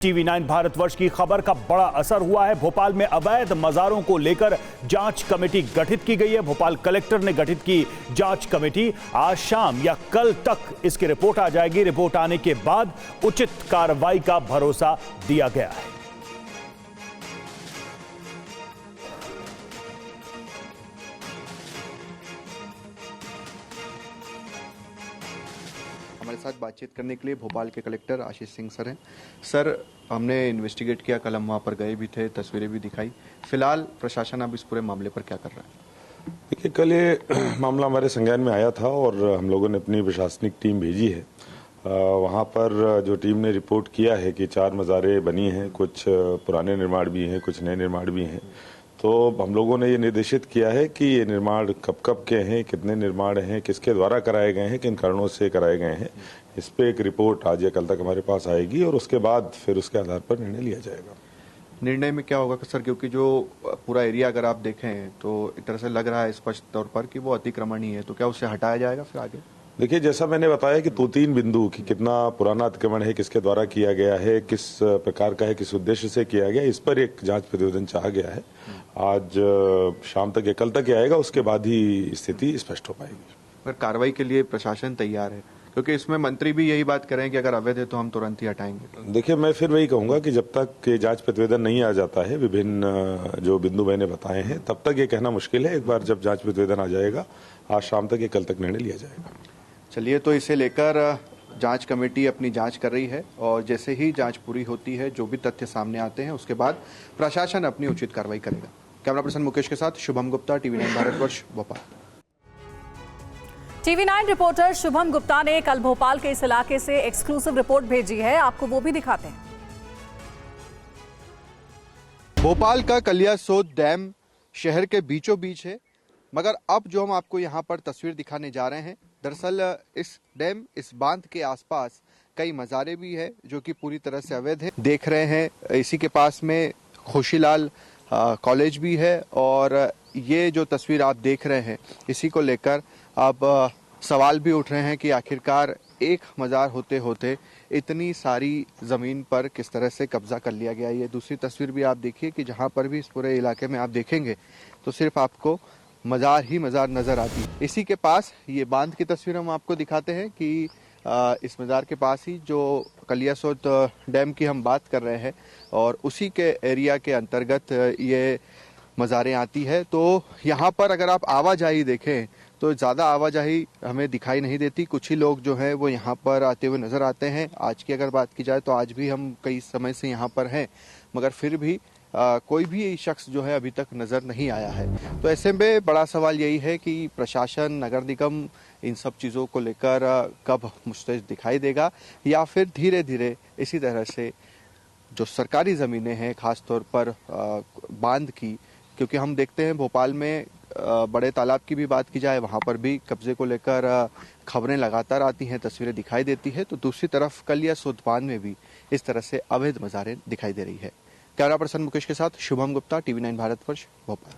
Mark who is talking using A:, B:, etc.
A: TV 9 Bharatvarsh की खबर का बड़ा असर हुआ है। भोपाल में अवैध मजारों को लेकर जांच कमेटी गठित की गई है। भोपाल कलेक्टर ने गठित की जांच कमेटी। आज शाम या कल तक इसकी रिपोर्ट आ जाएगी। रिपोर्ट आने के बाद उचित कार्रवाई का भरोसा दिया गया है।
B: हमारे साथ बातचीत करने के लिए भोपाल के कलेक्टर आशीष सिंह सर हैं। सर, हमने इन्वेस्टिगेट किया, कल हम वहाँ पर गए भी थे, तस्वीरें भी दिखाई। फिलहाल प्रशासन अब इस पूरे मामले पर क्या कर रहा है?
C: देखिए, कल ये मामला हमारे संज्ञान में आया था और हम लोगों ने अपनी प्रशासनिक टीम भेजी है। वहाँ पर जो टीम ने रिपोर्ट किया है कि 4 मज़ारें बनी हैं, कुछ पुराने निर्माण भी हैं, कुछ नए निर्माण भी हैं। तो हम लोगों ने ये निर्देशित किया है कि ये निर्माण कब के हैं, कितने निर्माण हैं, किसके द्वारा कराए गए हैं, किन कारणों से कराए गए हैं, इस पे एक रिपोर्ट आज या कल तक हमारे पास आएगी और उसके बाद फिर उसके आधार पर निर्णय लिया जाएगा।
B: निर्णय में क्या होगा सर, क्योंकि जो पूरा एरिया अगर आप देखें तो एक तरह से लग रहा है स्पष्ट तौर पर कि वो अतिक्रमण ही है, तो क्या उससे हटाया जाएगा फिर आगे?
C: देखिए, जैसा मैंने बताया कि 2-3 बिंदु कि कितना पुराना अतिक्रमण है, किसके द्वारा किया गया है, किस प्रकार का है, किस उद्देश्य से किया गया, इस पर एक जांच प्रतिवेदन चाहा गया है। आज शाम तक या कल तक आएगा, उसके बाद ही स्थिति स्पष्ट हो पाएगी।
B: पर कार्रवाई के लिए प्रशासन तैयार है, क्योंकि इसमें मंत्री भी यही बात करें कि अगर अवैध है तो हम तुरंत ही हटाएंगे।
C: देखिए, मैं फिर वही कहूंगा कि जब तक ये जांच प्रतिवेदन नहीं आ जाता है, विभिन्न जो बिंदु मैंने बताए हैं, तब तक ये कहना मुश्किल है। एक बार जब जांच प्रतिवेदन आ जाएगा, आज शाम तक या कल तक निर्णय लिया जाएगा।
B: चलिए, तो इसे लेकर जांच कमेटी अपनी जांच कर रही है और जैसे ही जांच पूरी होती है, जो भी तथ्य सामने आते हैं, उसके बाद प्रशासन अपनी उचित कार्रवाई करेगा। कैमरा पर्सन मुकेश के साथ Shubham Gupta, TV 9 Bharatvarsh, Bhopal.
D: TV 9 reporter Shubham Gupta ने कल भोपाल के इस इलाके से एक्सक्लूसिव रिपोर्ट भेजी है, आपको वो भी दिखाते हैं।
B: भोपाल का कलियासोत डैम शहर के बीचों बीच है, मगर अब जो हम आपको यहाँ पर तस्वीर दिखाने जा रहे हैं, दरअसल इस डैम, इस बांध के आसपास कई मज़ारें भी है जो कि पूरी तरह से अवैध है। देख रहे हैं इसी के पास में खुशीलाल कॉलेज भी है और ये जो तस्वीर आप देख रहे हैं, इसी को लेकर अब सवाल भी उठ रहे हैं कि आखिरकार एक मज़ार होते होते इतनी सारी ज़मीन पर किस तरह से कब्जा कर लिया गया। ये दूसरी तस्वीर भी आप देखिए कि जहाँ पर भी इस पूरे इलाके में आप देखेंगे तो सिर्फ आपको मज़ार ही मज़ार नज़र आती। इसी के पास ये बांध की तस्वीर हम आपको दिखाते हैं कि इस मज़ार के पास ही जो कलियासोत डैम की हम बात कर रहे हैं और उसी के एरिया के अंतर्गत ये मज़ारें आती है। तो यहाँ पर अगर आप आवाजाही देखें तो ज़्यादा आवाजाही हमें दिखाई नहीं देती। कुछ ही लोग जो हैं वो यहाँ पर आते हुए नज़र आते हैं। आज की अगर बात की जाए तो आज भी हम कई समय से यहाँ पर हैं, मगर फिर भी कोई भी शख्स जो है अभी तक नज़र नहीं आया है। तो ऐसे में बड़ा सवाल यही है कि प्रशासन, नगर निगम इन सब चीज़ों को लेकर कब मुस्तैद दिखाई देगा या फिर धीरे धीरे इसी तरह से जो सरकारी ज़मीनें हैं, ख़ास तौर पर बांध की, क्योंकि हम देखते हैं भोपाल में बड़े तालाब की भी बात की जाए, वहाँ पर भी कब्जे को लेकर खबरें लगातार आती हैं, तस्वीरें दिखाई देती है। तो दूसरी तरफ कलियासोत बांध में भी इस तरह से अवैध मज़ारें दिखाई दे रही है। कैमरा पर्सन मुकेश के साथ शुभम गुप्ता, टीवी 9 भारतवर्ष, भोपाल।